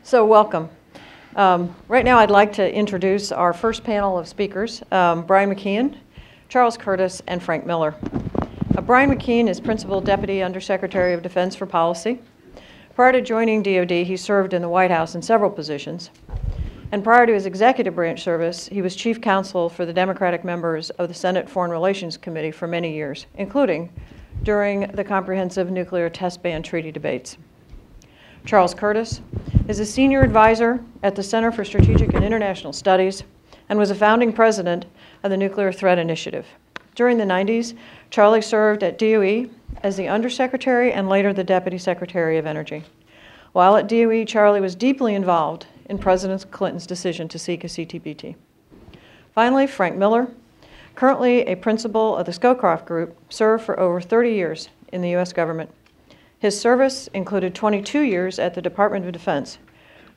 So welcome. Right now I'd like to introduce our first panel of speakers, Brian McKeon, Charles Curtis, and Frank Miller. Brian McKeon is Principal Deputy Undersecretary of Defense for Policy. Prior to joining DoD, he served in the White House in several positions. And prior to his executive branch service, he was chief counsel for the Democratic members of the Senate Foreign Relations Committee for many years, including during the Comprehensive Nuclear Test Ban Treaty debates. Charles Curtis is a senior advisor at the Center for Strategic and International Studies and was a founding president of the Nuclear Threat Initiative. During the 90s, Charlie served at DOE as the Undersecretary and later the Deputy Secretary of Energy. While at DOE, Charlie was deeply involved in President Clinton's decision to seek a CTBT. Finally, Frank Miller, currently a principal of the Scowcroft Group, served for over 30 years in the U.S. government. His service included 22 years at the Department of Defense,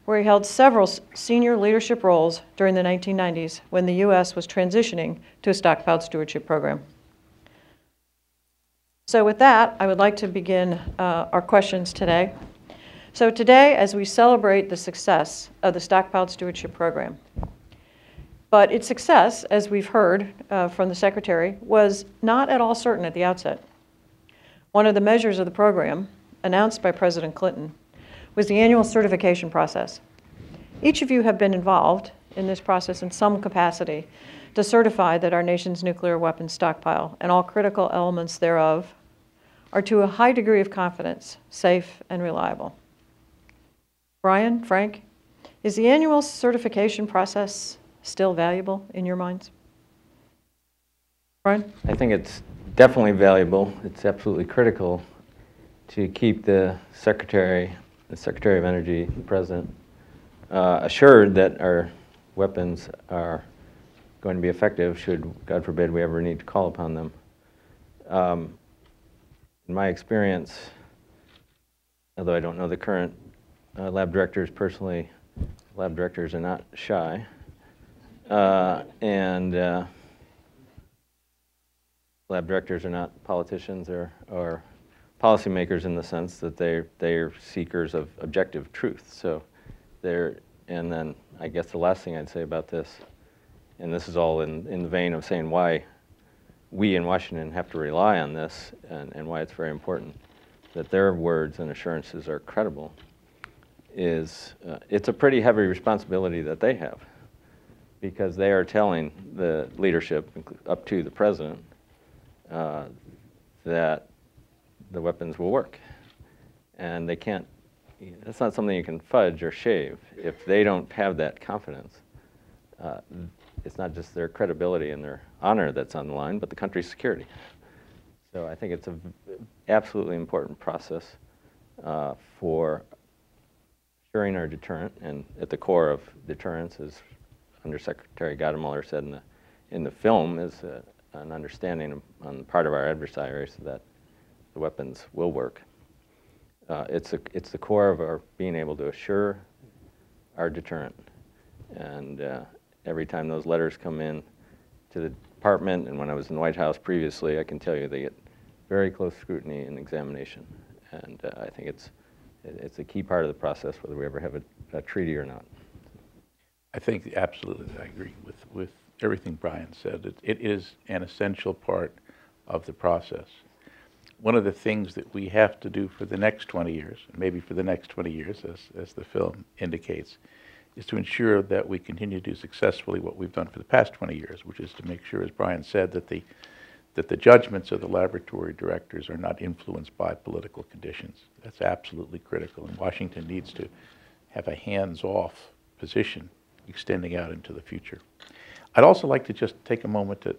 where he held several senior leadership roles during the 1990s when the U.S. was transitioning to a Stockpile Stewardship program. So with that, I would like to begin our questions today. So today, as we celebrate the success of the Stockpile Stewardship program, but its success, as we've heard from the Secretary, was not at all certain at the outset. One of the measures of the program, announced by President Clinton, was the annual certification process. Each of you have been involved in this process in some capacity to certify that our nation's nuclear weapons stockpile and all critical elements thereof are to a high degree of confidence, safe and reliable. Brian, Frank, is the annual certification process still valuable in your minds? Brian? I think it's definitely valuable. It's absolutely critical to keep the Secretary of Energy, the President, assured that our weapons are going to be effective should, God forbid, we ever need to call upon them. In my experience, although I don't know the current lab directors personally, lab directors are not shy. Lab directors are not politicians or policymakers in the sense that they're seekers of objective truth. So and then I guess the last thing I'd say about this, and this is all in the vein of saying why we in Washington have to rely on this and why it's very important that their words and assurances are credible, is it's a pretty heavy responsibility that they have, because they are telling the leadership up to the President that the weapons will work. And they can't, that's not something you can fudge or shave. If they don't have that confidence, it's not just their credibility and their honor that's on the line, but the country's security. So I think it's an absolutely important process for assuring our deterrent, and at the core of deterrence, as Undersecretary Gadamuller said in the film, is an understanding on the part of our adversaries that the weapons will work. It's the core of our being able to assure our deterrent. And every time those letters come in to the department, and when I was in the White House previously, I can tell you they get very close scrutiny and examination. And I think it's a key part of the process, whether we ever have a treaty or not. I think absolutely, I agree with everything Brian said. It is an essential part of the process. One of the things that we have to do for the next 20 years, and maybe for the next 20 years, as the film indicates, is to ensure that we continue to do successfully what we've done for the past 20 years, which is to make sure, as Brian said, that the judgments of the laboratory directors are not influenced by political conditions. That's absolutely critical, and Washington needs to have a hands-off position extending out into the future. I'd also like to just take a moment to,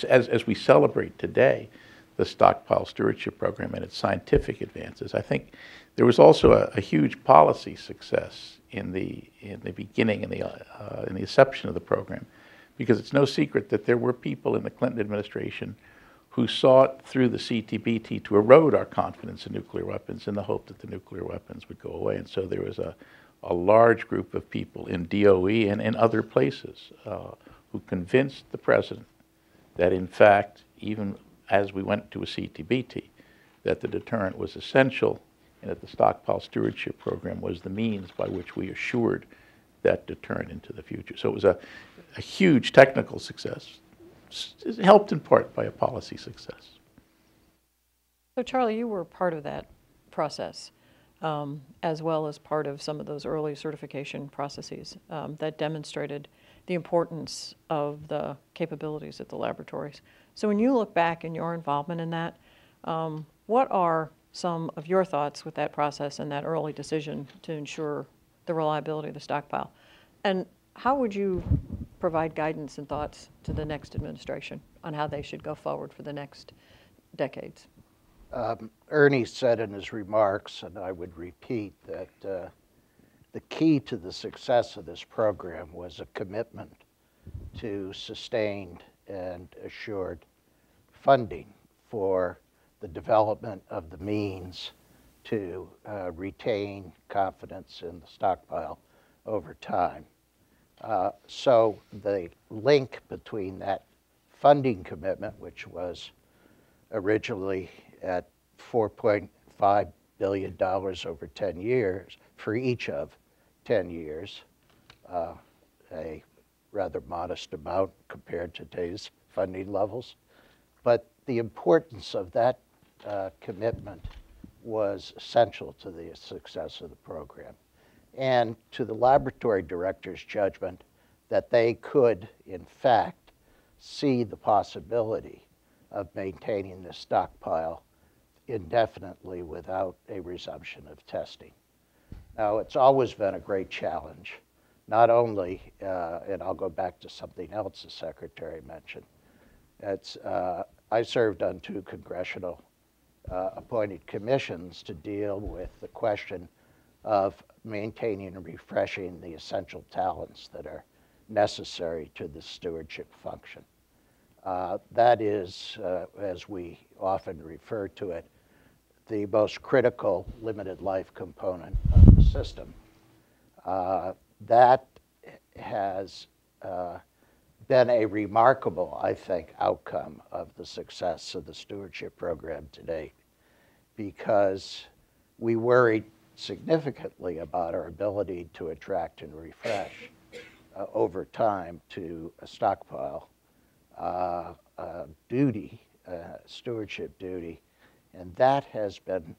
as we celebrate today the Stockpile Stewardship Program and its scientific advances, I think there was also a huge policy success in the beginning, in the inception of the program, because it's no secret that there were people in the Clinton administration who sought through the CTBT to erode our confidence in nuclear weapons in the hope that the nuclear weapons would go away. And so there was a large group of people in DOE and in other places who convinced the President that, in fact, even as we went to a CTBT, that the deterrent was essential and that the Stockpile Stewardship Program was the means by which we assured that deterrent into the future. So it was a huge technical success, helped in part by a policy success. So Charlie, you were part of that process, as well as part of some of those early certification processes that demonstrated the importance of the capabilities at the laboratories. So when you look back in your involvement in that, what are some of your thoughts with that process and that early decision to ensure the reliability of the stockpile? And how would you provide guidance and thoughts to the next administration on how they should go forward for the next decades? Ernie said in his remarks, and I would repeat, that the key to the success of this program was a commitment to sustained and assured funding for the development of the means to retain confidence in the stockpile over time. So the link between that funding commitment, which was originally at $4.5 billion over 10 years, for each of 10 years, a rather modest amount compared to today's funding levels. But the importance of that commitment was essential to the success of the program, and to the laboratory director's judgment that they could, in fact, see the possibility of maintaining the stockpile indefinitely without a resumption of testing. Now, it's always been a great challenge, not only, and I'll go back to something else the Secretary mentioned. I served on 2 congressional appointed commissions to deal with the question of maintaining and refreshing the essential talents that are necessary to the stewardship function. That is, as we often refer to it, the most critical limited life component of the system. That has been a remarkable, I think, outcome of the success of the stewardship program to date, because we worried significantly about our ability to attract and refresh over time to a stockpile duty, stewardship duty, and that has been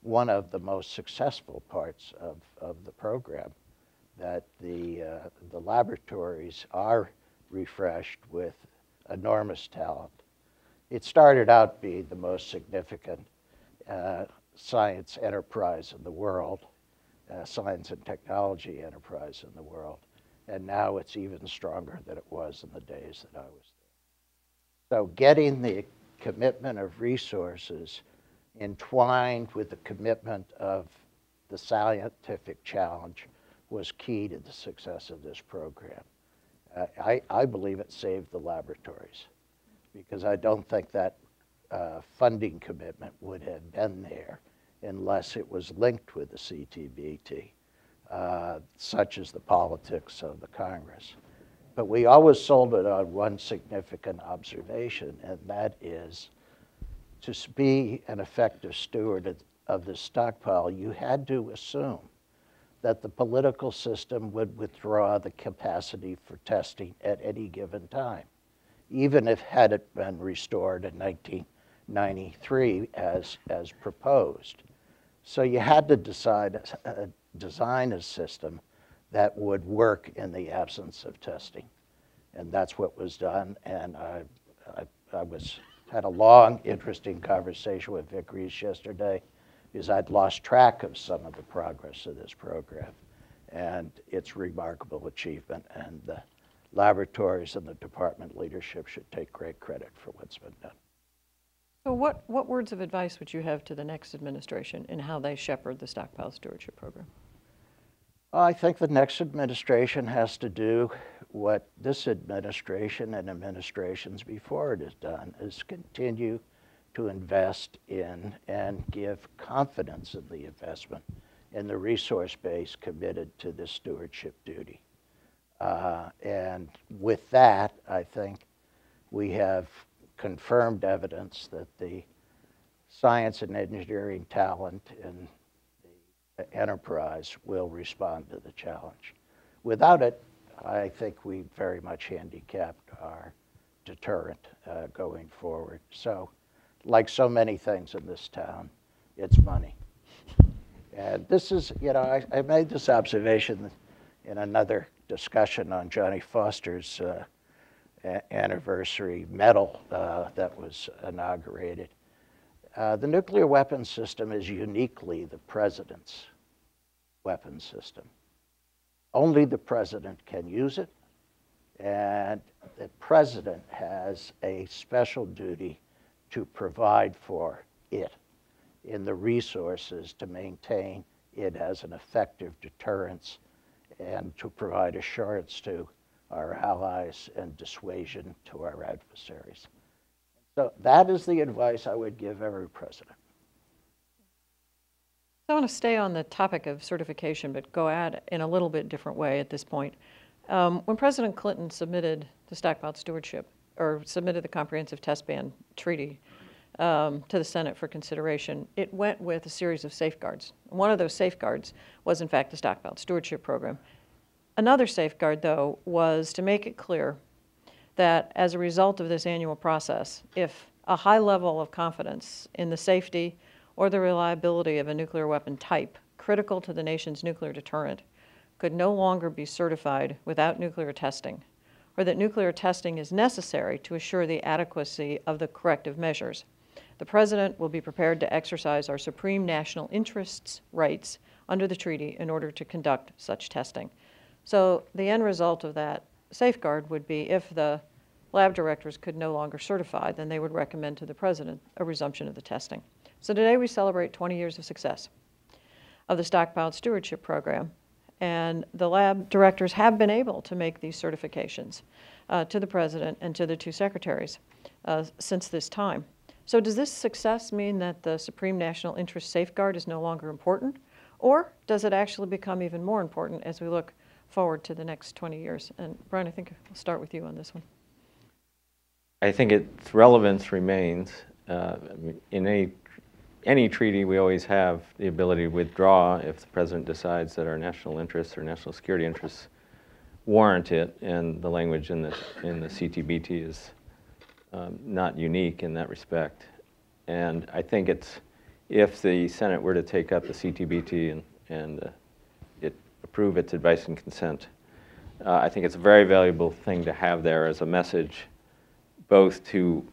one of the most successful parts of the program, that the laboratories are refreshed with enormous talent. It started out being the most significant science enterprise in the world, science and technology enterprise in the world, and now it's even stronger than it was in the days that I was there. So getting the commitment of resources entwined with the commitment of the scientific challenge was key to the success of this program. I believe it saved the laboratories, because I don't think that funding commitment would have been there unless it was linked with the CTBT, such as the politics of the Congress. But we always sold it on one significant observation, and that is, to be an effective steward of the stockpile, you had to assume that the political system would withdraw the capacity for testing at any given time, even if had it been restored in 1993 as proposed. So you had to design a system that would work in the absence of testing, and that's what was done. And I had a long, interesting conversation with Vic Reese yesterday, because I'd lost track of some of the progress of this program and its remarkable achievement, and the laboratories and the department leadership should take great credit for what's been done. So what words of advice would you have to the next administration in how they shepherd the Stockpile Stewardship Program? I think the next administration has to do what this administration and administrations before it has done, is continue to invest in and give confidence in the investment in the resource base committed to this stewardship duty. And with that, I think we have confirmed evidence that the science and engineering talent in the enterprise will respond to the challenge. Without it, I think we very much handicapped our deterrent going forward. So, like so many things in this town, it's money. And this is, you know, I made this observation in another discussion on Johnny Foster's anniversary medal that was inaugurated. The nuclear weapons system is uniquely the president's weapons system. Only the president can use it, and the president has a special duty to provide for it in the resources to maintain it as an effective deterrence and to provide assurance to our allies and dissuasion to our adversaries. So that is the advice I would give every president. I want to stay on the topic of certification, but go at it in a little bit different way at this point. When President Clinton submitted the Stockpile Stewardship, or submitted the Comprehensive Test Ban Treaty to the Senate for consideration, it went with a series of safeguards. One of those safeguards was, in fact, the Stockpile Stewardship Program. Another safeguard, though, was to make it clear that as a result of this annual process, if a high level of confidence in the safety or the reliability of a nuclear weapon type critical to the nation's nuclear deterrent could no longer be certified without nuclear testing, or that nuclear testing is necessary to assure the adequacy of the corrective measures, the President will be prepared to exercise our supreme national interests rights under the treaty in order to conduct such testing. So the end result of that safeguard would be if the lab directors could no longer certify, then they would recommend to the President a resumption of the testing. So today we celebrate 20 years of success of the Stockpile Stewardship Program, and the lab directors have been able to make these certifications to the President and to the two secretaries since this time. So does this success mean that the Supreme National Interest Safeguard is no longer important, or does it actually become even more important as we look forward to the next 20 years? And Brian, I think I'll start with you on this one. I think its relevance remains. In any treaty, we always have the ability to withdraw if the President decides that our national interests or national security interests warrant it, and the language in the CTBT is not unique in that respect. And I think it's, if the Senate were to take up the CTBT and approve its advice and consent, I think it's a very valuable thing to have there as a message both to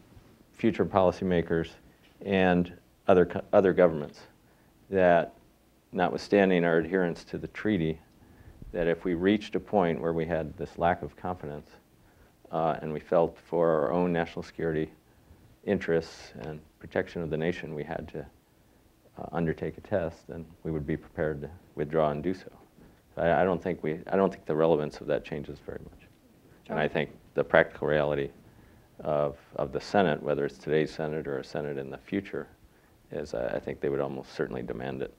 future policymakers and other governments, that notwithstanding our adherence to the treaty, that if we reached a point where we had this lack of confidence and we felt for our own national security interests and protection of the nation we had to undertake a test, then we would be prepared to withdraw and do so. I don't think the relevance of that changes very much. And I think the practical reality of the Senate, whether it's today's Senate or a Senate in the future, is I think they would almost certainly demand it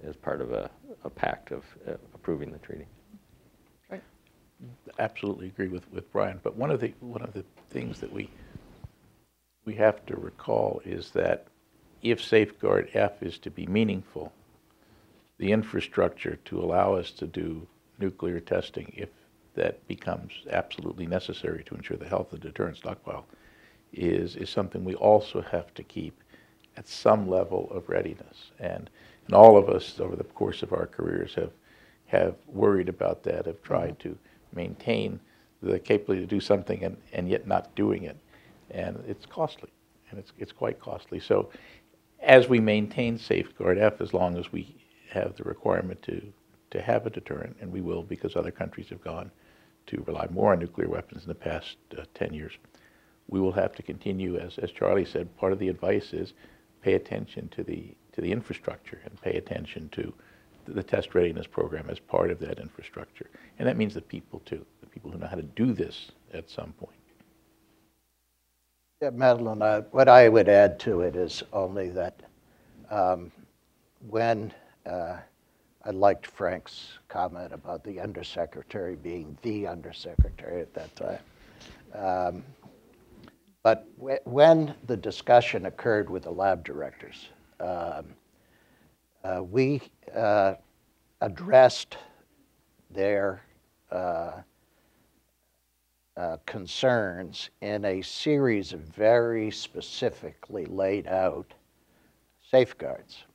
as part of a pact of approving the treaty. Right. Absolutely agree with Brian. But one of the things that we have to recall is that if Safeguard F is to be meaningful, the infrastructure to allow us to do nuclear testing, if that becomes absolutely necessary to ensure the health of the deterrent stockpile, is something we also have to keep at some level of readiness. And all of us over the course of our careers have worried about that, have tried to maintain the capability to do something and yet not doing it. And it's costly, and it's quite costly. So as we maintain Safeguard F, as long as we have the requirement to have a deterrent, and we will because other countries have gone to rely more on nuclear weapons in the past 10 years, we will have to continue, as Charlie said, part of the advice is pay attention to the infrastructure and pay attention to the test readiness program as part of that infrastructure. And that means the people too, the people who know how to do this at some point. Yeah, Madeline, what I would add to it is only that when I liked Frank's comment about the undersecretary being the undersecretary at that time. but when the discussion occurred with the lab directors, we addressed their concerns in a series of very specifically laid out safeguards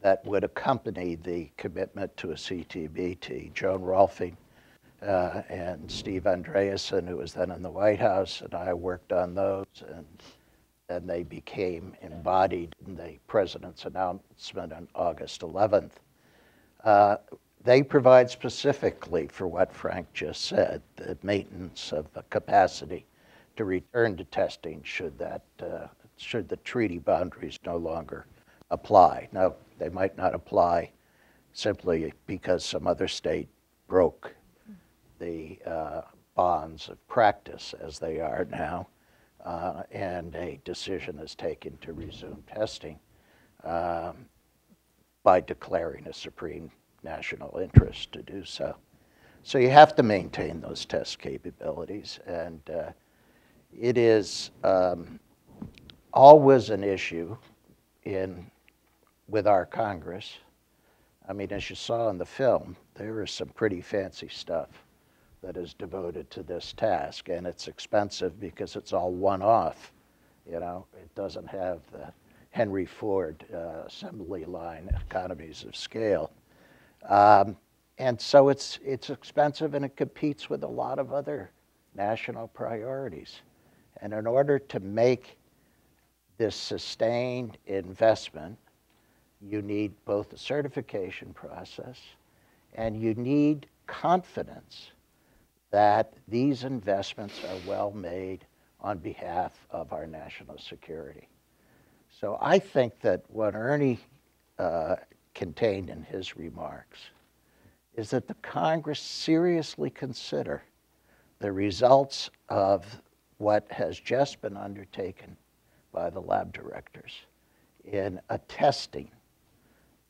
that would accompany the commitment to a CTBT. Joan Rolfing and Steve Andreasen, who was then in the White House, and I worked on those, and then they became embodied in the president's announcement on August 11th. They provide specifically for what Frank just said, the maintenance of the capacity to return to testing should the treaty boundaries no longer apply. Now, they might not apply simply because some other state broke the bonds of practice as they are now, and a decision is taken to resume testing by declaring a supreme national interest to do so. So you have to maintain those test capabilities, and it is always an issue with our Congress. I mean, as you saw in the film, there is some pretty fancy stuff that is devoted to this task, and it's expensive because it's all one-off. You know, it doesn't have the Henry Ford assembly line economies of scale. And so it's expensive, and it competes with a lot of other national priorities. And in order to make this sustained investment, you need both a certification process and you need confidence that these investments are well made on behalf of our national security. So I think that what Ernie contained in his remarks is that the Congress seriously consider the results of what has just been undertaken by the lab directors in attesting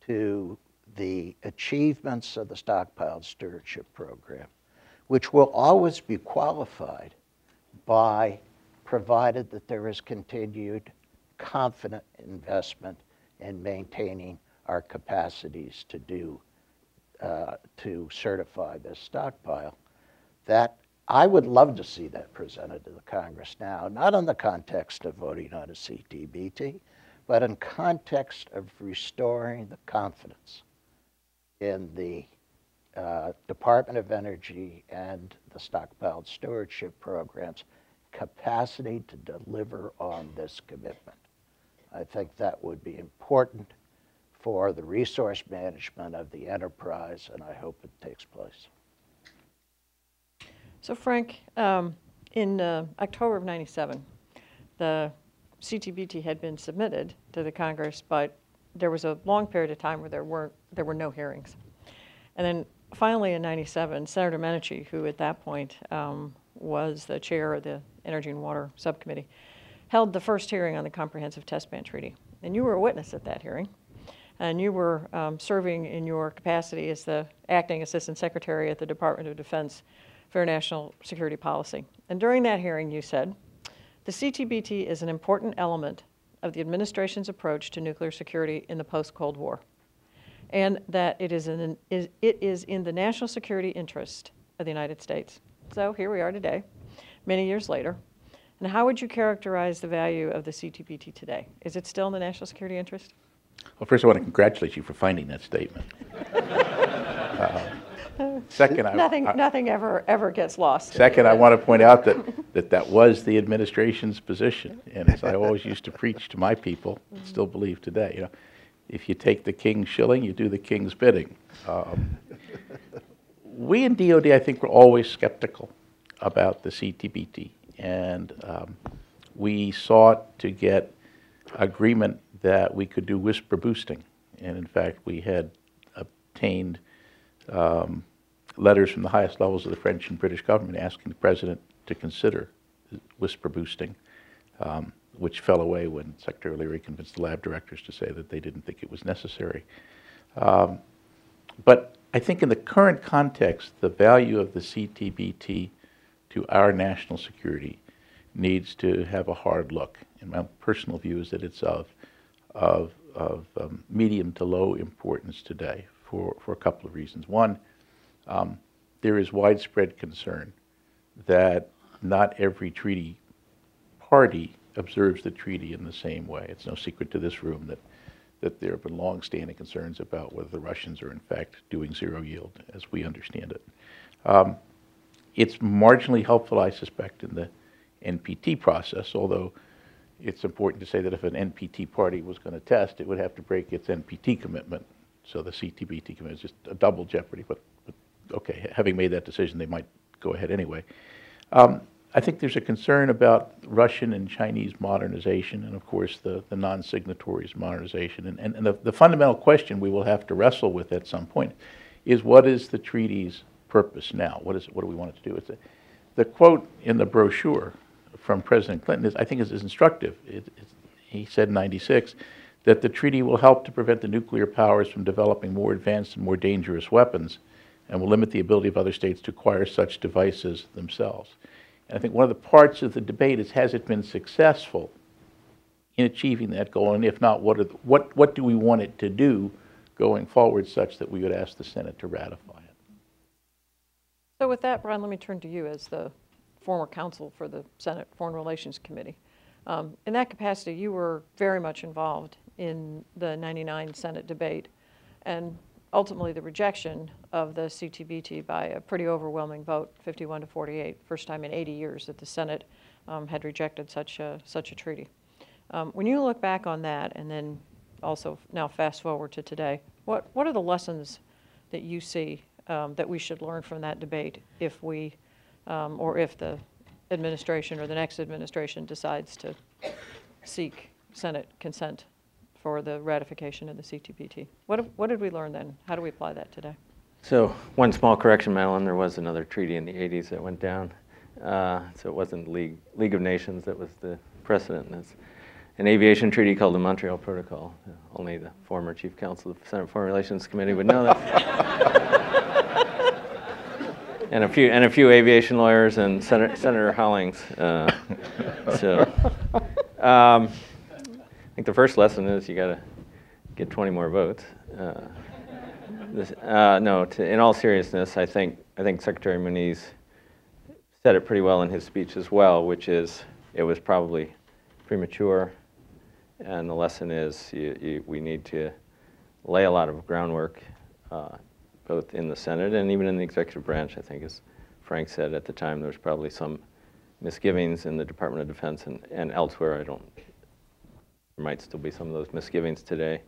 to the achievements of the Stockpile Stewardship Program, which will always be qualified by provided that there is continued confident investment in maintaining our capacities to certify this stockpile. That I would love to see that presented to the Congress now, not in the context of voting on a CTBT, but in context of restoring the confidence in the Department of Energy and the Stockpile Stewardship Program's capacity to deliver on this commitment. I think that would be important for the resource management of the enterprise, and I hope it takes place. So Frank, in October of '97, the CTBT had been submitted to the Congress, but there was a long period of time where there were no hearings. And then finally in '97, Senator Menachie, who at that point was the chair of the Energy and Water Subcommittee, held the first hearing on the Comprehensive Test Ban Treaty. And you were a witness at that hearing. And you were serving in your capacity as the acting Assistant Secretary at the Department of Defense for National Security Policy. And during that hearing, you said, the CTBT is an important element of the administration's approach to nuclear security in the post-Cold War, and that it is in the national security interest of the United States. So here we are today, many years later. And how would you characterize the value of the CTBT today? Is it still in the national security interest? Well, first I want to congratulate you for finding that statement. Second, nothing ever gets lost. Second, I want to point out that was the administration's position, and as I always used to preach to my people, still believe today, you know, if you take the king's shilling, you do the king's bidding. We in DOD, I think, were always skeptical about the CTBT, and we sought to get agreement that we could do whisper boosting, and in fact, we had obtained letters from the highest levels of the French and British government asking the president to consider whisper boosting, which fell away when Secretary Leary convinced the lab directors to say that they didn't think it was necessary. But I think in the current context, the value of the CTBT to our national security needs to have a hard look. And my personal view is that it's of medium to low importance today for a couple of reasons. One, there is widespread concern that not every treaty party observes the treaty in the same way. It's no secret to this room that there have been long-standing concerns about whether the Russians are in fact doing zero yield, as we understand it. It's marginally helpful, I suspect, in the NPT process, although it's important to say that if an NPT party was going to test, it would have to break its NPT commitment. So the CTBT commitment is just a double jeopardy, but okay, having made that decision, they might go ahead anyway. I think there's a concern about Russian and Chinese modernization, and of course the non-signatories' modernization. And the fundamental question we will have to wrestle with at some point is, what is the treaty's purpose now? What do we want it to do? The quote in the brochure from President Clinton I think is instructive. He said in '96 that the treaty will help to prevent the nuclear powers from developing more advanced and more dangerous weapons, and will limit the ability of other states to acquire such devices themselves. And I think one of the parts of the debate is, has it been successful in achieving that goal? And if not, what do we want it to do going forward such that we would ask the Senate to ratify it? So with that, Brian, let me turn to you as the former counsel for the Senate Foreign Relations Committee. In that capacity, you were very much involved in the '99 Senate debate, and ultimately the rejection of the CTBT by a pretty overwhelming vote, 51 to 48, first time in 80 years that the Senate had rejected such a treaty. When you look back on that, and then also now fast forward to today, what are the lessons that you see that we should learn from that debate if we, or if the administration or the next administration decides to seek Senate consent for the ratification of the CTBT? What did we learn then? How do we apply that today? So one small correction, Madeline, there was another treaty in the '80s that went down. So it wasn't League of Nations that was the precedent. It's an aviation treaty called the Montreal Protocol. Only the former chief counsel of the Senate Foreign Relations Committee would know that. And a few aviation lawyers and Senator Hollings. I think the first lesson is you got to get 20 more votes. In all seriousness, I think Secretary Muniz said it pretty well in his speech as well, which is it was probably premature, and the lesson is we need to lay a lot of groundwork, both in the Senate and even in the executive branch. I think, as Frank said at the time, there was probably some misgivings in the Department of Defense and elsewhere. There might still be some of those misgivings today.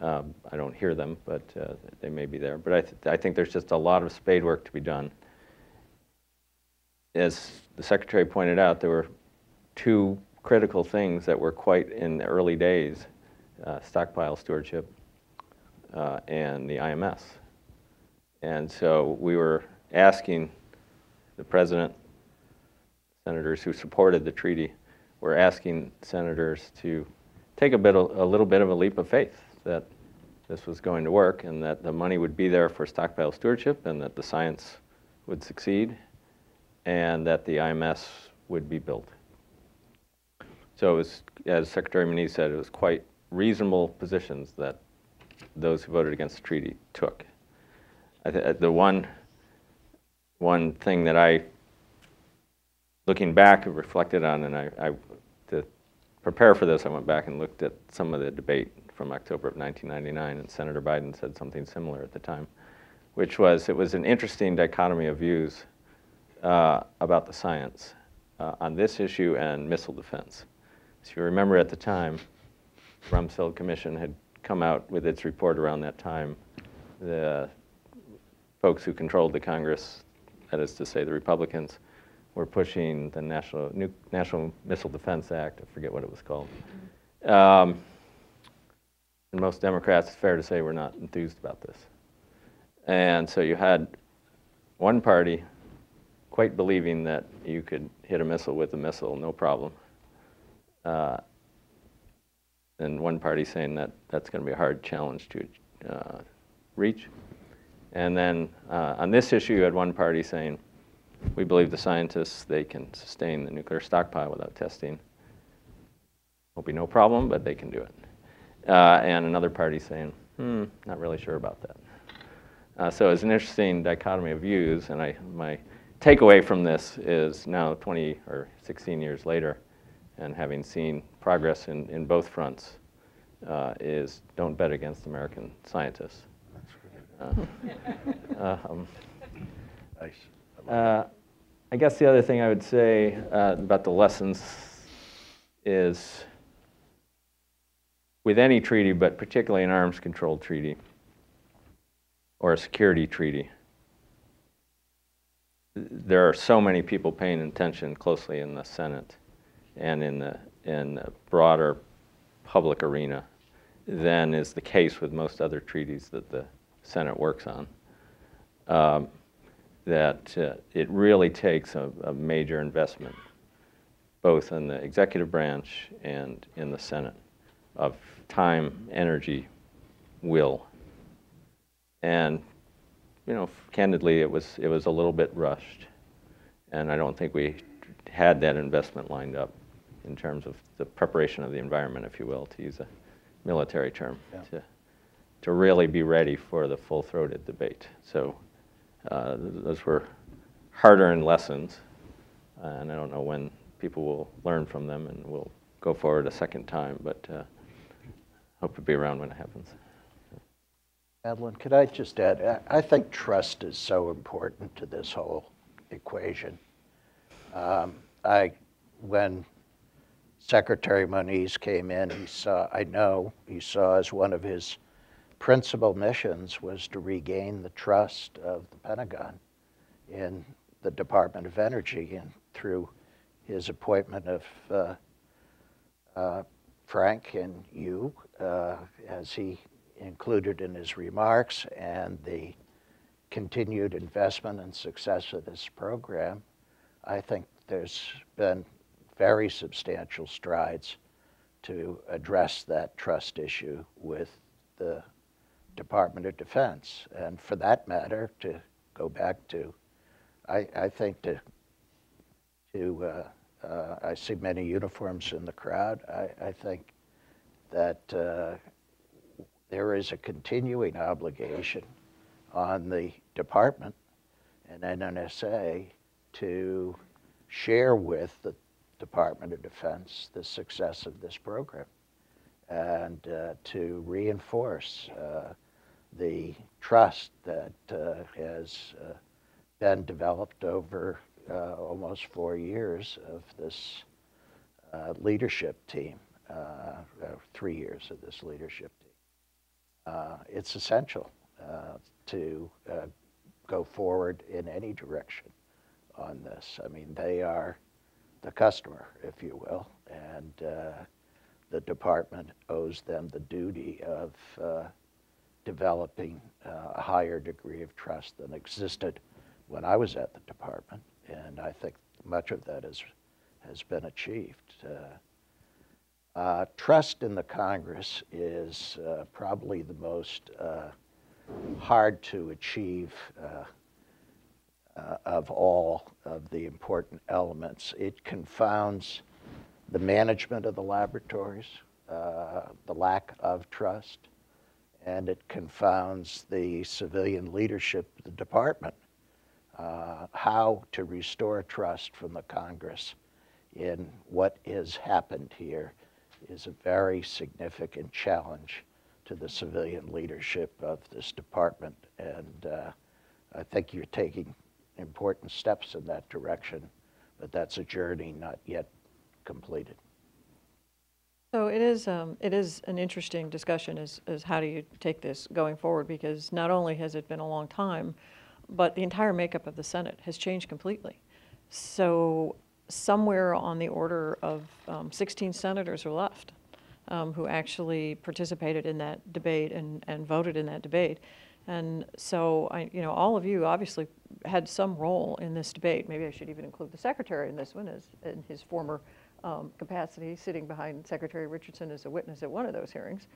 I don't hear them, but they may be there. But I think there's just a lot of spade work to be done. As the Secretary pointed out, there were two critical things that were quite in the early days, stockpile stewardship and the IMS. And so we were asking the President, senators who supported the treaty, were asking senators to take a little bit of a leap of faith that this was going to work, and that the money would be there for stockpile stewardship, and that the science would succeed, and that the IMS would be built. So it was, as Secretary Muniz said, it was quite reasonable positions that those who voted against the treaty took. The one thing that I, looking back, reflected on, and to prepare for this, I went back and looked at some of the debate from October of 1999, and Senator Biden said something similar at the time, which was, it was an interesting dichotomy of views about the science on this issue and missile defense. So if you remember at the time, the Rumsfeld Commission had come out with its report around that time. The folks who controlled the Congress, that is to say the Republicans, were pushing the National Missile Defense Act. I forget what it was called. And most Democrats, it's fair to say, were not enthused about this. And so you had one party quite believing that you could hit a missile with a missile, no problem. And one party saying that that's going to be a hard challenge to reach. And then on this issue, you had one party saying, we believe the scientists, they can sustain the nuclear stockpile without testing. Won't be no problem, but they can do it. And another party saying, not really sure about that. So it's an interesting dichotomy of views, and my takeaway from this is now 20 or 16 years later, and having seen progress in both fronts, is don't bet against American scientists. Nice. I guess the other thing I would say about the lessons is with any treaty, but particularly an arms control treaty or a security treaty, there are so many people paying attention closely in the Senate and in the broader public arena than is the case with most other treaties that the Senate works on. That it really takes a major investment, both in the executive branch and in the Senate, of time, energy, will. And, you know, candidly, it was a little bit rushed, and I don't think we had that investment lined up in terms of the preparation of the environment, if you will, to use a military term, to really be ready for the full-throated debate. So those were hard-earned lessons, and I don't know when people will learn from them and we'll go forward a second time, but hope to be around when it happens. Madeline, could I just add, I think trust is so important to this whole equation. When Secretary Moniz came in, I know he saw as one of his principal missions was to regain the trust of the Pentagon in the Department of Energy, and through his appointment of Frank and you, as he included in his remarks, and the continued investment and success of this program, I think there's been very substantial strides to address that trust issue with the Department of Defense. And for that matter, to go back to, I think I see many uniforms in the crowd. I think that there is a continuing obligation on the department and NNSA to share with the Department of Defense the success of this program, and to reinforce the trust that has been developed over almost 4 years of this leadership team, 3 years of this leadership team. It's essential to go forward in any direction on this. I mean, they are the customer, if you will, and the department owes them the duty of developing a higher degree of trust than existed when I was at the department, and I think much of that has been achieved. Trust in the Congress is probably the most hard to achieve of all of the important elements. It confounds the management of the laboratories, the lack of trust, and it confounds the civilian leadership of the department. How to restore trust from the Congress in what has happened here is a very significant challenge to the civilian leadership of this department, and I think you're taking important steps in that direction, but that's a journey not yet completed. So it is an interesting discussion as how do you take this going forward, because not only has it been a long time, but the entire makeup of the Senate has changed completely. So somewhere on the order of 16 senators are left who actually participated in that debate and voted in that debate. And so, all of you obviously had some role in this debate. Maybe I should even include the Secretary in this one, as in his former capacity, sitting behind Secretary Richardson as a witness at one of those hearings.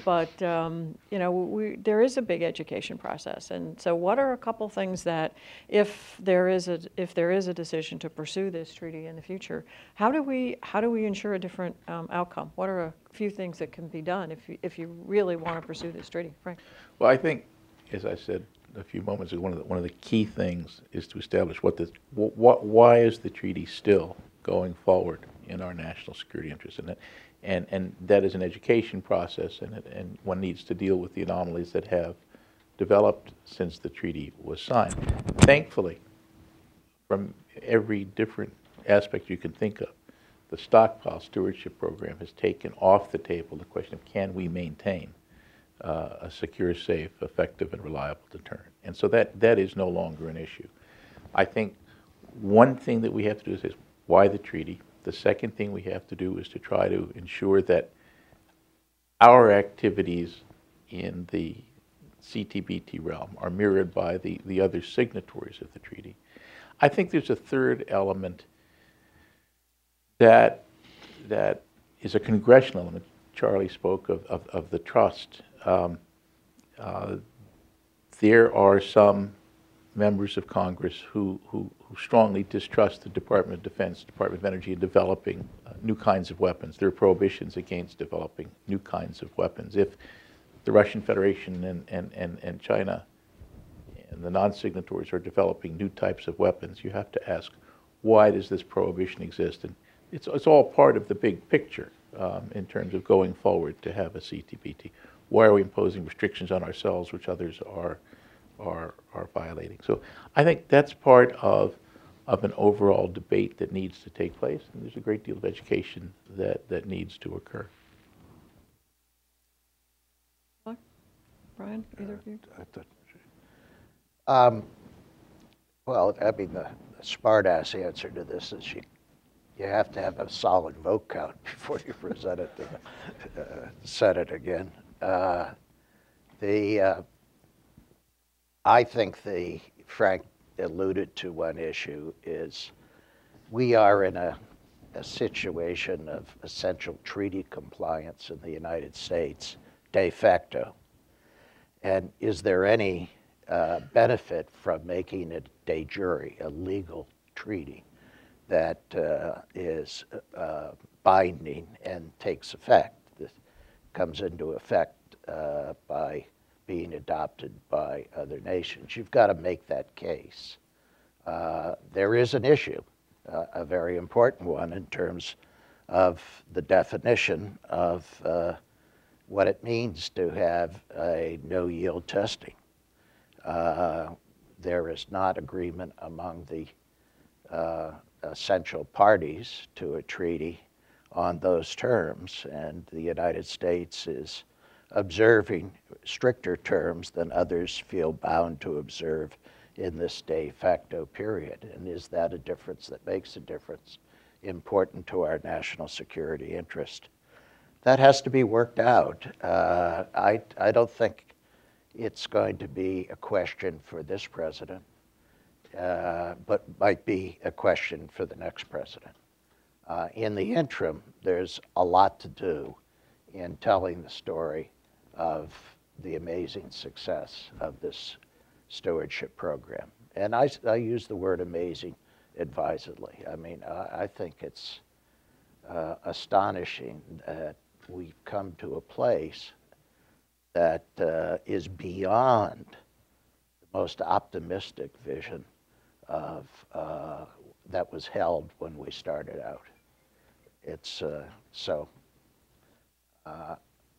but you know, there is a big education process, and so what are a couple things that, if there is a decision to pursue this treaty in the future, how do we ensure a different outcome? What are a few things that can be done if you really want to pursue this treaty, Frank? Well, I think, as I said a few moments ago, one of the key things is to establish why is the treaty still going forward in our national security interests, and that is an education process, and one needs to deal with the anomalies that have developed since the treaty was signed. Thankfully, from every different aspect you can think of, the Stockpile Stewardship Program has taken off the table the question of can we maintain a secure, safe, effective, and reliable deterrent. And so that is no longer an issue. I think one thing that we have to do is why the treaty? The second thing we have to do is to try to ensure that our activities in the CTBT realm are mirrored by the other signatories of the treaty. I think there's a third element that is a congressional element. Charlie spoke of the trust. There are some members of Congress who strongly distrust the Department of Defense, Department of Energy in developing new kinds of weapons. There are prohibitions against developing new kinds of weapons. If the Russian Federation and China and the non-signatories are developing new types of weapons, you have to ask, why does this prohibition exist? And it's all part of the big picture in terms of going forward to have a CTBT. Why are we imposing restrictions on ourselves which others are violating? So I think that's part of an overall debate that needs to take place, and there's a great deal of education that needs to occur. Brian, either of you? Well, I mean, the smart-ass answer to this is you have to have a solid vote count before you present it to the Senate again. I think Frank alluded to one issue is we are in a situation of essential treaty compliance in the United States de facto. And is there any benefit from making it de jure, a legal treaty that is binding and takes effect? This comes into effect by being adopted by other nations. You've got to make that case. There is an issue, a very important one, in terms of the definition of what it means to have a no-yield testing. There is not agreement among the essential parties to a treaty on those terms, and the United States is observing stricter terms than others feel bound to observe in this de facto period. And is that a difference that makes a difference important to our national security interest? That has to be worked out. I don't think it's going to be a question for this president, but might be a question for the next president. In the interim, there's a lot to do in telling the story of the amazing success of this stewardship program. And I use the word amazing advisedly. I mean, I think it's astonishing that we've come to a place that is beyond the most optimistic vision of that was held when we started out. It's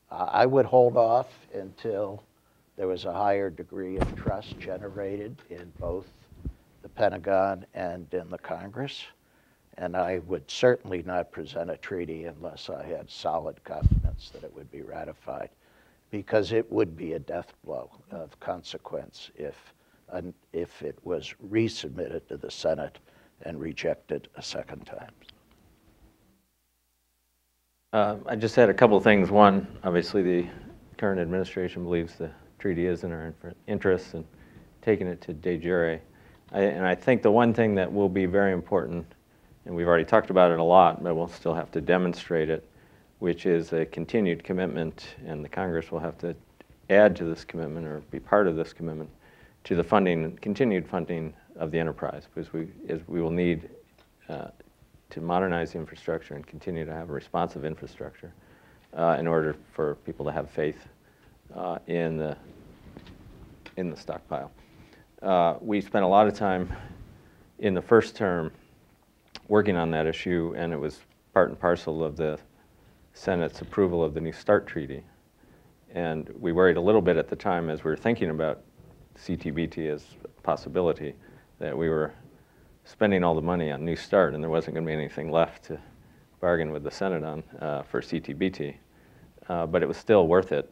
I would hold off until there was a higher degree of trust generated in both the Pentagon and in the Congress. And I would certainly not present a treaty unless I had solid confidence that it would be ratified, because it would be a death blow of consequence if it was resubmitted to the Senate and rejected a second time. I just had a couple of things. One, obviously the current administration believes the treaty is in our interests and taking it to de jure. And I think the one thing that will be very important, and we've already talked about it a lot, but we'll still have to demonstrate it, which is a continued commitment, and the Congress will have to add to this commitment or be part of this commitment to the funding, continued funding of the enterprise, because we will need to modernize the infrastructure and continue to have a responsive infrastructure in order for people to have faith in the stockpile. We spent a lot of time in the first term working on that issue, and it was part and parcel of the Senate's approval of the New START treaty. And we worried a little bit at the time, as we were thinking about CTBT as a possibility, that we were spending all the money on New START and there wasn't going to be anything left to bargain with the Senate on for CTBT. But it was still worth it,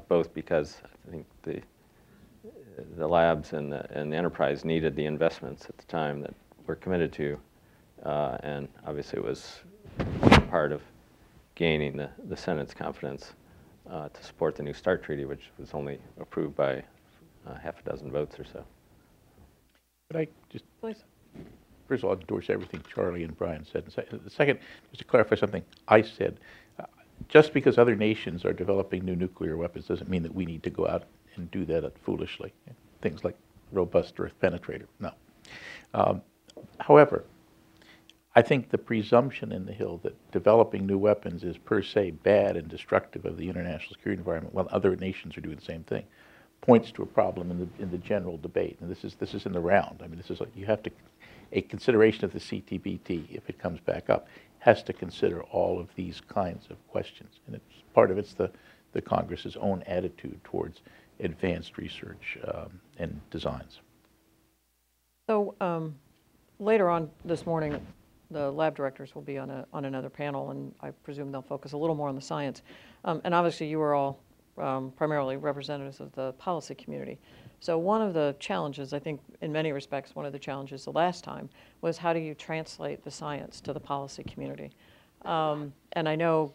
both because I think the labs and the enterprise needed the investments at the time that we're committed to, and obviously it was part of gaining the Senate's confidence to support the New START treaty, which was only approved by half a dozen votes or so. Could I just, Please. first of all, endorse everything Charlie and Brian said. The second, just to clarify something I said, just because other nations are developing new nuclear weapons doesn't mean that we need to go out and do that foolishly. Things like robust earth penetrator, no. However, I think the presumption in the Hill that developing new weapons is per se bad and destructive of the international security environment while other nations are doing the same thing points to a problem in the general debate. And this is in the round. I mean, this is like you have to, a consideration of the CTBT, if it comes back up, has to consider all of these kinds of questions. And it's part of it's the Congress's own attitude towards advanced research and designs. So later on this morning, the lab directors will be on another panel, and I presume they'll focus a little more on the science. And obviously, you are all primarily representatives of the policy community. So one of the challenges, I think, in many respects, one of the challenges the last time was how do you translate the science to the policy community? And I know,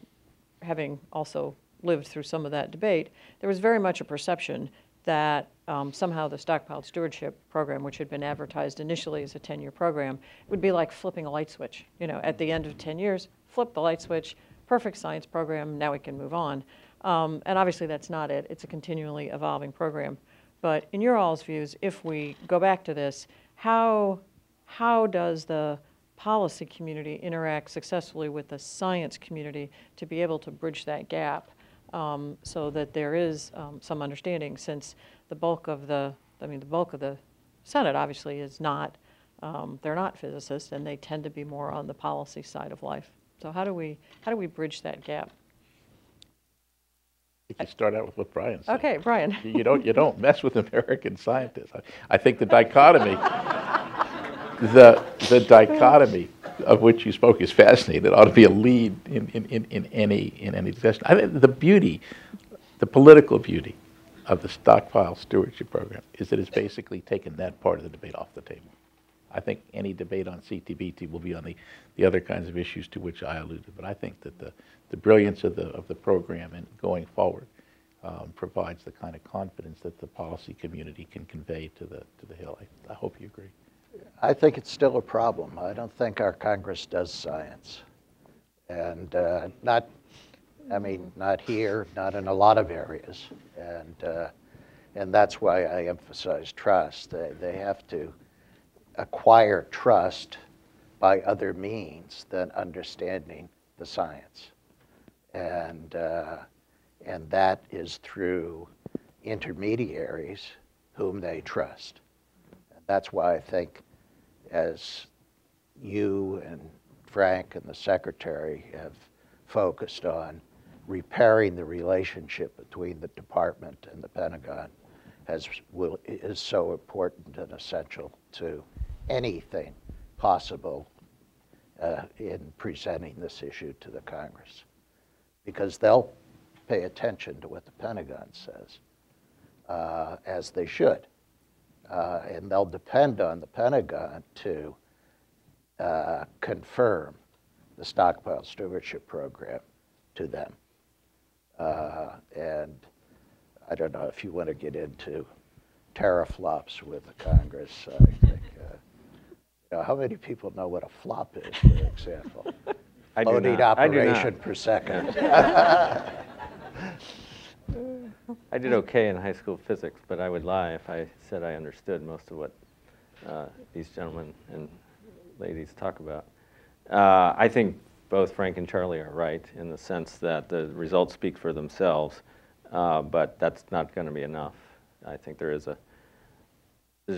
having also lived through some of that debate, there was very much a perception that somehow the Stockpile Stewardship program, which had been advertised initially as a 10-year program, would be like flipping a light switch. You know, at the end of 10 years, flip the light switch, perfect science program, now we can move on. And obviously that's not it. It's a continually evolving program. But in your all's views, if we go back to this, how does the policy community interact successfully with the science community to be able to bridge that gap so that there is some understanding, since the bulk of the Senate obviously is not, they're not physicists, and they tend to be more on the policy side of life. So how do we bridge that gap? You can start out with what Brian said. Okay, Brian. You don't mess with American scientists. I think the dichotomy, the dichotomy of which you spoke is fascinating. It ought to be a lead in any discussion. I think the political beauty of the Stockpile Stewardship Program is that it's basically taken that part of the debate off the table. I think any debate on CTBT will be on the other kinds of issues to which I alluded. But I think that the brilliance of the program and going forward provides the kind of confidence that the policy community can convey to the Hill. I hope you agree. I think it's still a problem. I don't think our Congress does science. And not here, not in a lot of areas. And that's why I emphasize trust. They have to acquire trust by other means than understanding the science. And that is through intermediaries whom they trust. And that's why I think, as you and Frank and the Secretary have focused on, repairing the relationship between the Department and the Pentagon is so important and essential to anything possible in presenting this issue to the Congress, because they'll pay attention to what the Pentagon says, as they should, and they'll depend on the Pentagon to confirm the Stockpile Stewardship Program to them. And I don't know if you want to get into teraflops with the Congress. I think, how many people know what a flop is, for example? I do exploding not. I do operation not. per second. I did okay in high school physics, but I would lie if I said I understood most of what these gentlemen and ladies talk about. I think both Frank and Charlie are right in the sense that the results speak for themselves, but that's not going to be enough. I think there's a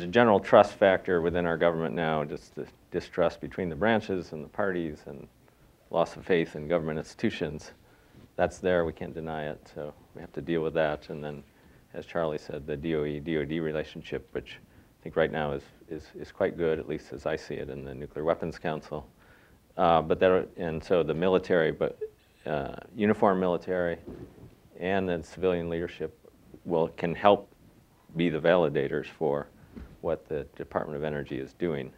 general trust factor within our government now, just the distrust between the branches and the parties and loss of faith in government institutions. That's there, we can't deny it, so we have to deal with that. And then, as Charlie said, the DOE-DOD relationship, which I think right now is quite good, at least as I see it in the Nuclear Weapons Council. And so the military, uniform military and the civilian leadership can help be the validators for what the Department of Energy is doing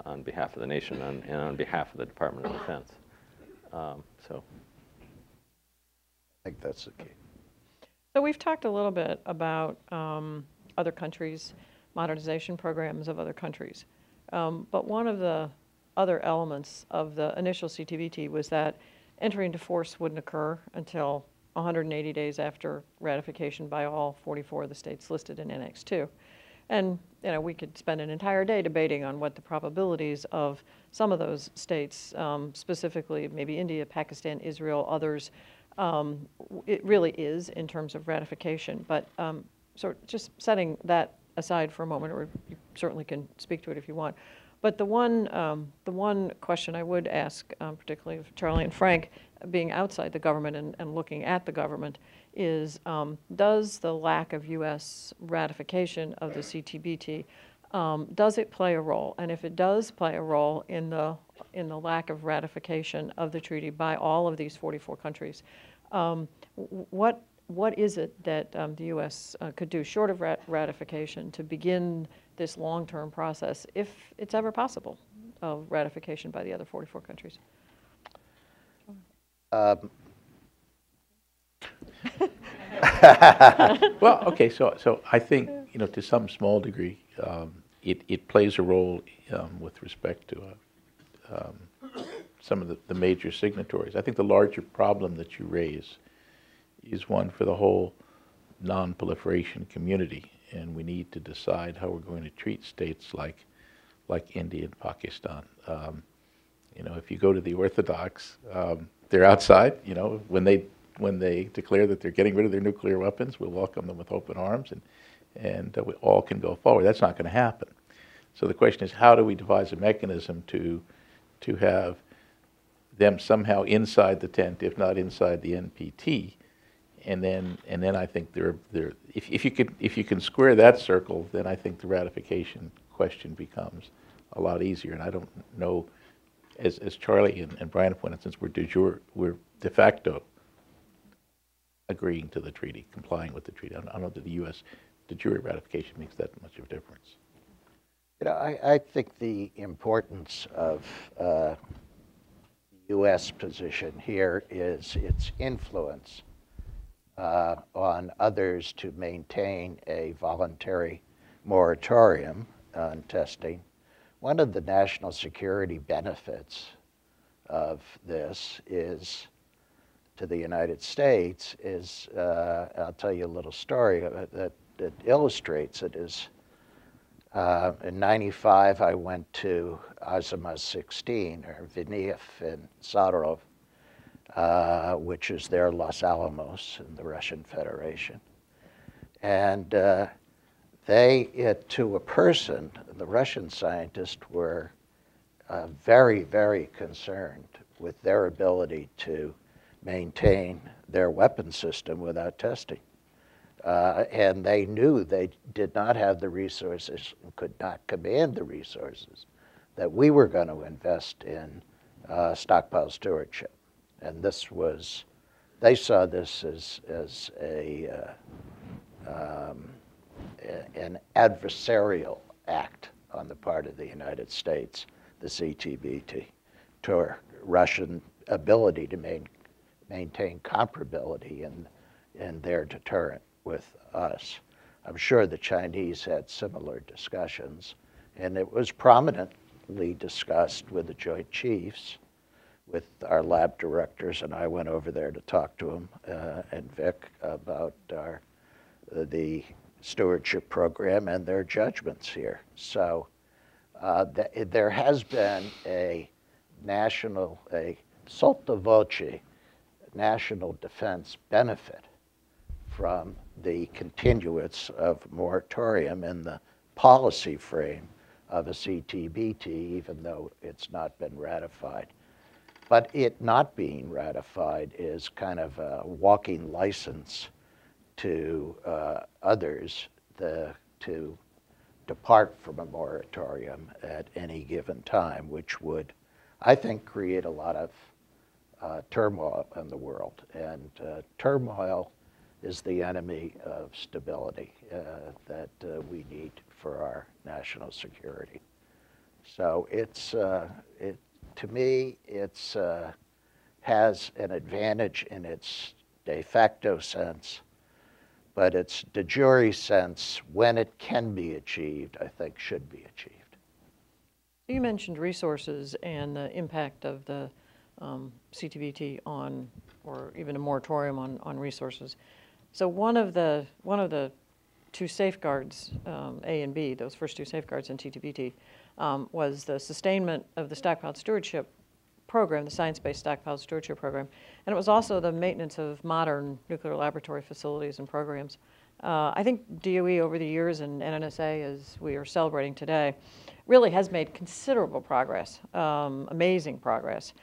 on behalf of the nation and on behalf of the Department of Defense. So I think that's the key. So we've talked a little bit about other countries, modernization programs of other countries. But one of the other elements of the initial CTBT was that entry into force wouldn't occur until 180 days after ratification by all 44 of the states listed in Annex 2. And we could spend an entire day debating on what the probabilities of some of those states, specifically maybe India, Pakistan, Israel, others, it really is in terms of ratification. But so just setting that aside for a moment, or you certainly can speak to it if you want. But the one question I would ask, particularly of Charlie and Frank, being outside the government and looking at the government, is does the lack of U.S. ratification of the CTBT, does it play a role? And if it does play a role in the lack of ratification of the treaty by all of these 44 countries, what is it that the U.S. Could do short of ratification to begin this long-term process, if it's ever possible, of ratification by the other 44 countries? Well, okay, so I think, to some small degree, it plays a role with respect to some of the major signatories. I think the larger problem that you raise is one for the whole non-proliferation community, and we need to decide how we're going to treat states like India and Pakistan. If you go to the Orthodox, they're outside. When they declare that they're getting rid of their nuclear weapons, we'll welcome them with open arms, and we all can go forward. That's not going to happen. So the question is, how do we devise a mechanism to have them somehow inside the tent, if not inside the NPT? And then I think if you can square that circle, then I think the ratification question becomes a lot easier. And I don't know, as Charlie and Brian pointed out, since we're de facto agreeing to the treaty, complying with the treaty. I don't know that the U.S. de jure ratification makes that much of a difference. I think the importance of the U.S. position here is its influence on others to maintain a voluntary moratorium on testing. One of the national security benefits of this is, to the United States, is, I'll tell you a little story that illustrates it, is in '95 I went to Azimut 16, or Viniyef in Saratov, which is their Los Alamos in the Russian Federation. And they, to a person, the Russian scientists were very, very concerned with their ability to maintain their weapon system without testing. And they knew they did not have the resources and could not command the resources that we were going to invest in stockpile stewardship. And this was, they saw this as an adversarial act on the part of the United States, the CTBT, to Russian ability to maintain comparability in their deterrent with us. I'm sure the Chinese had similar discussions, and it was prominently discussed with the Joint Chiefs with our lab directors, and I went over there to talk to them and Vic about the stewardship program and their judgments here. So there has been a sotto voce national defense benefit from the continuance of moratorium in the policy frame of a CTBT, even though it's not been ratified. But it not being ratified is kind of a walking license to others to depart from a moratorium at any given time, which would, I think, create a lot of turmoil in the world. And turmoil is the enemy of stability that we need for our national security. So to me, it's has an advantage in its de facto sense, but its de jure sense, when it can be achieved, I think should be achieved. You mentioned resources and the impact of the CTBT on, or even a moratorium on resources. So one of the two safeguards, A and B, those first two safeguards in TTBT, was the sustainment of the Stockpile Stewardship program, the Science-Based Stockpile Stewardship program, and it was also the maintenance of modern nuclear laboratory facilities and programs. I think DOE over the years, and NNSA, as we are celebrating today, really has made considerable progress, amazing progress.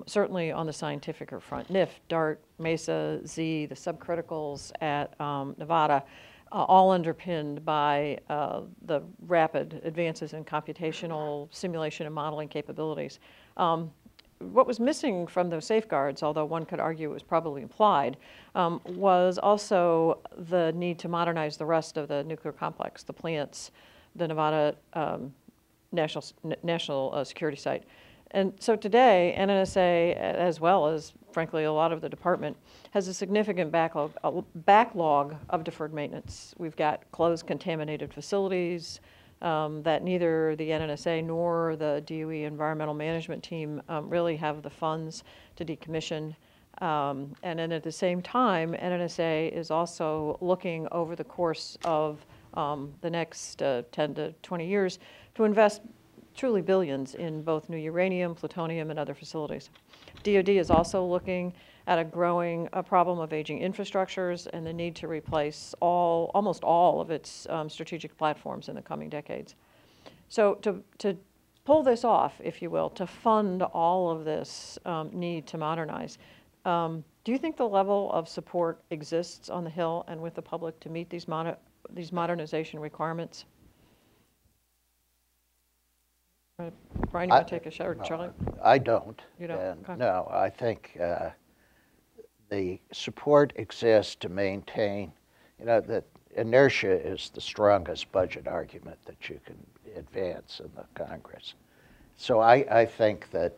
Certainly on the scientific front, NIF, DART, MESA, Z, the subcriticals at Nevada, all underpinned by the rapid advances in computational simulation and modeling capabilities. What was missing from those safeguards, although one could argue it was probably implied, was also the need to modernize the rest of the nuclear complex, the plants, the Nevada national security site. And so today, NNSA, as well as, frankly, a lot of the department, has a significant backlog of deferred maintenance. We've got closed contaminated facilities that neither the NNSA nor the DOE environmental management team really have the funds to decommission. And then at the same time, NNSA is also looking over the course of the next 10 to 20 years to invest truly billions in both new uranium, plutonium, and other facilities. DoD is also looking at a growing problem of aging infrastructures and the need to replace almost all of its strategic platforms in the coming decades. So to pull this off, if you will, to fund all of this need to modernize, do you think the level of support exists on the Hill and with the public to meet these modernization requirements? Brian, you want to take a shot, or Charlie? I don't. You don't? And Okay. no, I think the support exists to maintain, that inertia is the strongest budget argument that you can advance in the Congress. So I think that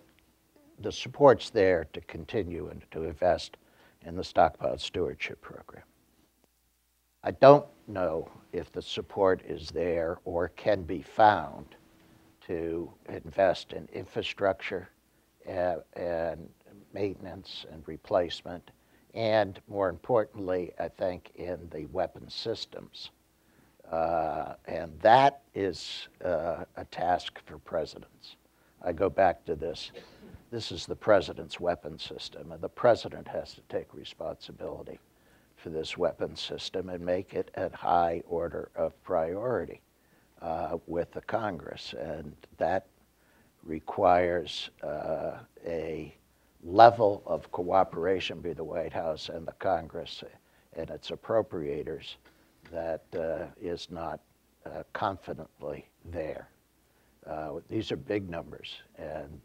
the support's there to continue and to invest in the Stockpile Stewardship program. I don't know if the support is there or can be found to invest in infrastructure and maintenance and replacement, and more importantly, I think, in the weapon systems. And that is a task for presidents. I go back to this. This is the president's weapon system, and the president has to take responsibility for this weapon system and make it at high order of priority with the Congress. And that requires a level of cooperation between the White House and the Congress and its appropriators that is not confidently there. These are big numbers, and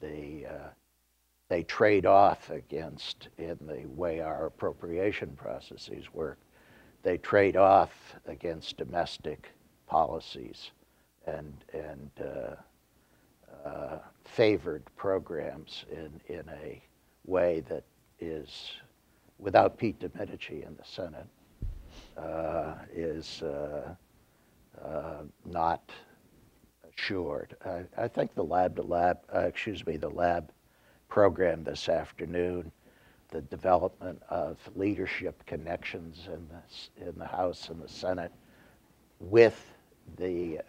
they trade off against, in the way our appropriation processes work, they trade off against domestic policies and favored programs in a way that is, without Pete Domenici in the Senate, is not assured. I think the lab program this afternoon, the development of leadership connections in the House and the Senate with the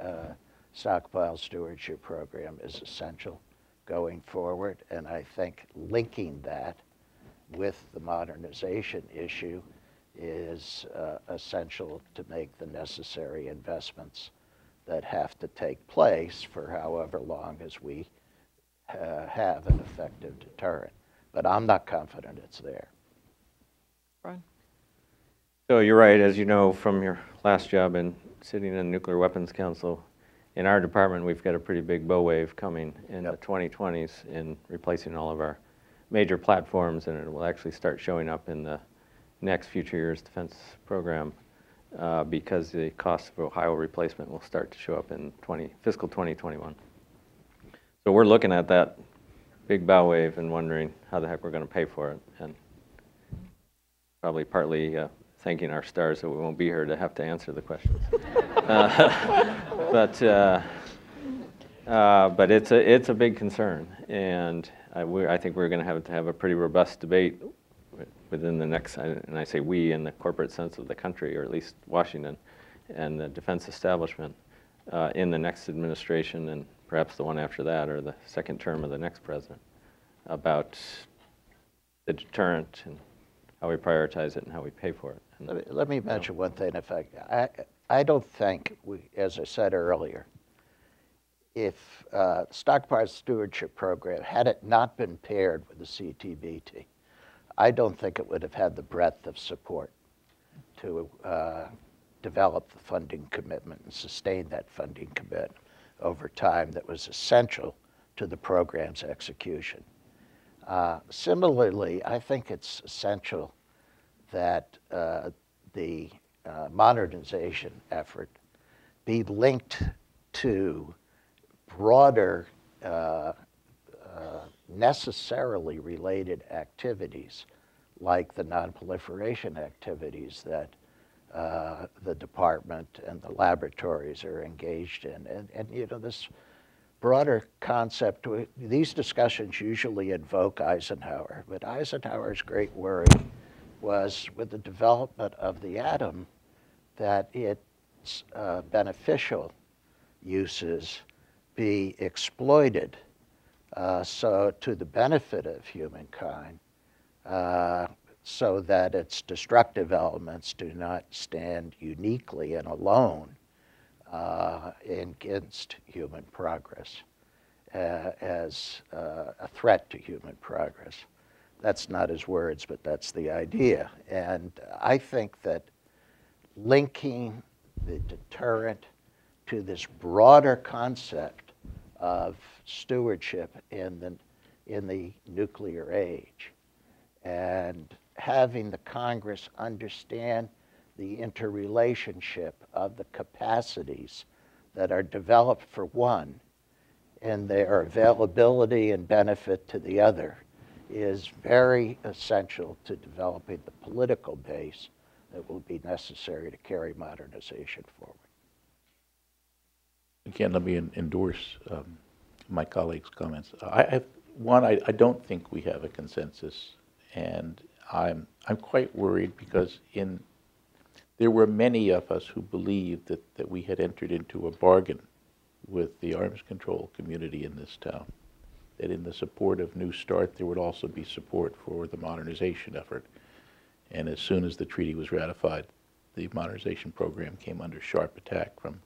Stockpile Stewardship Program is essential going forward. And I think linking that with the modernization issue is essential to make the necessary investments that have to take place for however long as we have an effective deterrent. But I'm not confident it's there. Brian? So you're right, as you know from your last job in sitting in the Nuclear Weapons Council, in our department we've got a pretty big bow wave coming in the 2020s in replacing all of our major platforms, and it will actually start showing up in the next future years defense program because the cost of Ohio replacement will start to show up in fiscal 2021. So we're looking at that big bow wave and wondering how the heck we're going to pay for it, and probably partly thanking our stars that we won't be here to have to answer the questions. But it's a big concern, and I think we're going to have a pretty robust debate within the next, and I say we in the corporate sense of the country, or at least Washington, and the defense establishment in the next administration, and perhaps the one after that, or the second term of the next president, about the deterrent and how we prioritize it and how we pay for it. Let me mention one thing. I don't think as I said earlier, if Stockpile Stewardship Program, had it not been paired with the CTBT, I don't think it would have had the breadth of support to develop the funding commitment and sustain that funding commitment over time that was essential to the program's execution. Similarly, I think it's essential that the modernization effort be linked to broader, necessarily related activities like the nonproliferation activities that the department and the laboratories are engaged in. And you know, this broader concept, these discussions usually invoke Eisenhower, but Eisenhower's great worry was with the development of the atom that its beneficial uses be exploited so to the benefit of humankind, so that its destructive elements do not stand uniquely and alone against human progress as a threat to human progress. That's not his words, but that's the idea. And I think that linking the deterrent to this broader concept of stewardship in the nuclear age, and having the Congress understand the interrelationship of the capacities that are developed for one and their availability and benefit to the other is very essential to developing the political base that will be necessary to carry modernization forward. Again, let me endorse my colleague's comments. I don't think we have a consensus, and I'm quite worried because there were many of us who believed that we had entered into a bargain with the arms control community in this town, that in the support of New START there would also be support for the modernization effort. And as soon as the treaty was ratified, the modernization program came under sharp attack from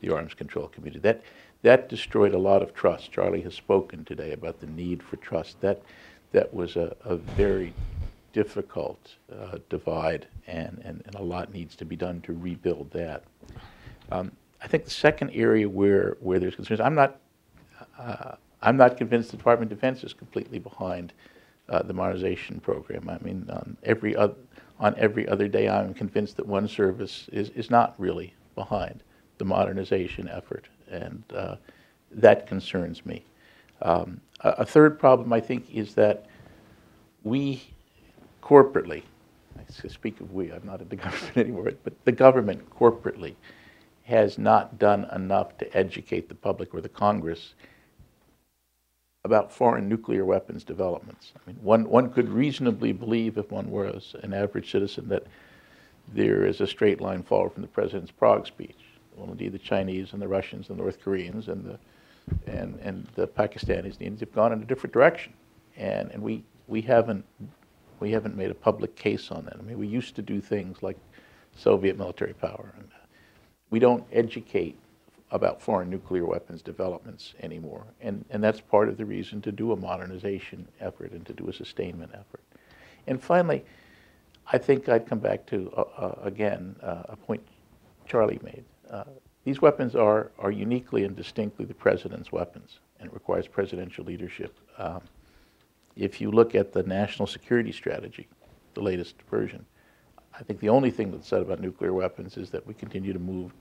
the arms control community. That destroyed a lot of trust. Charlie has spoken today about the need for trust. That was a very difficult divide, and a lot needs to be done to rebuild that. I think the second area where there's concerns, I'm not convinced the Department of Defense is completely behind the modernization program. I mean, on every other day, I'm convinced that one service is not really behind the modernization effort, and that concerns me. A third problem, I think, is that we corporately, I speak of we, I'm not in the government anymore, but the government corporately has not done enough to educate the public or the Congress about foreign nuclear weapons developments. I mean, one could reasonably believe, if one were an average citizen, that there is a straight line forward from the president's Prague speech. Well, indeed, the Chinese and the Russians and the North Koreans and the Pakistanis and the Indians have gone in a different direction, and we haven't made a public case on that. I mean, we used to do things like Soviet military power, and we don't educate about foreign nuclear weapons developments anymore, and that's part of the reason to do a modernization effort and to do a sustainment effort. And finally, I think I'd come back to, again, a point Charlie made. These weapons are uniquely and distinctly the president's weapons, and it requires presidential leadership. If you look at the national security strategy, the latest version, I think the only thing that's said about nuclear weapons is that we continue to move,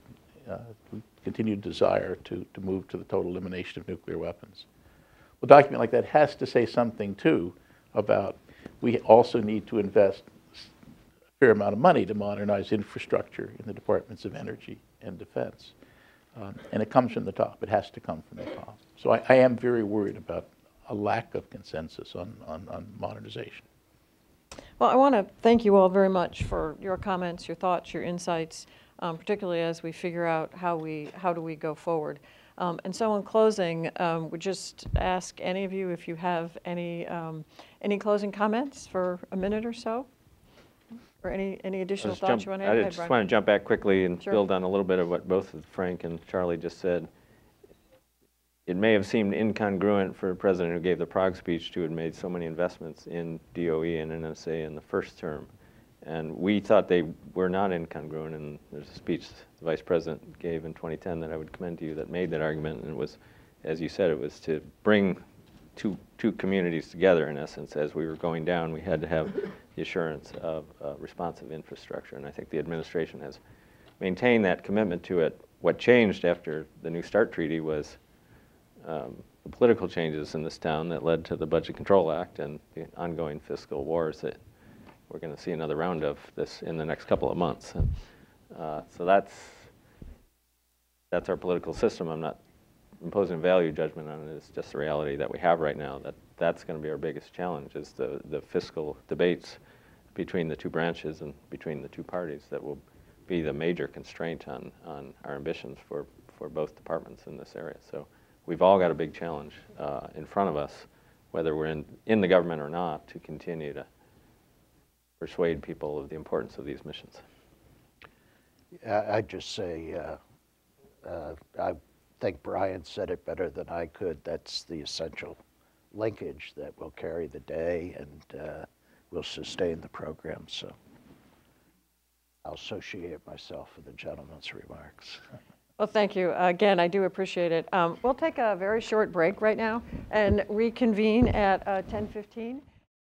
we continue to desire to move to the total elimination of nuclear weapons. Well, a document like that has to say something, too, about we also need to invest a fair amount of money to modernize infrastructure in the Departments of Energy and Defense. And it comes from the top. It has to come from the top. So I am very worried about a lack of consensus on modernization. Well, I want to thank you all very much for your comments, your thoughts, your insights, particularly as we figure out how do we go forward. And so in closing, would just ask any of you if you have any closing comments for a minute or so, or any additional thoughts you want to add? I just want to jump back quickly and Sure. build on a little bit of what both Frank and Charlie just said. It may have seemed incongruent for a president who gave the Prague speech to have made so many investments in DOE and NSA in the first term. And we thought they were not incongruent, and there's a speech the vice president gave in 2010 that I would commend to you that made that argument, and it was, as you said, it was to bring two communities together, in essence. As we were going down, we had to have the assurance of responsive infrastructure, and I think the administration has maintained that commitment to it. What changed after the New START treaty was the political changes in this town that led to the Budget Control Act and the ongoing fiscal wars that we're going to see another round of this in the next couple of months. And, so that's our political system. I'm not imposing a value judgment on it. It's just the reality that we have right now, that's going to be our biggest challenge, is the fiscal debates between the two branches and between the two parties that will be the major constraint on our ambitions for both departments in this area. So we've all got a big challenge in front of us, whether we're in the government or not, to continue to persuade people of the importance of these missions. I'd just say, I think Brian said it better than I could. That's the essential linkage that will carry the day and will sustain the program. So I'll associate myself with the gentleman's remarks. Well, thank you. Again, I do appreciate it. We'll take a very short break right now and reconvene at 10:15.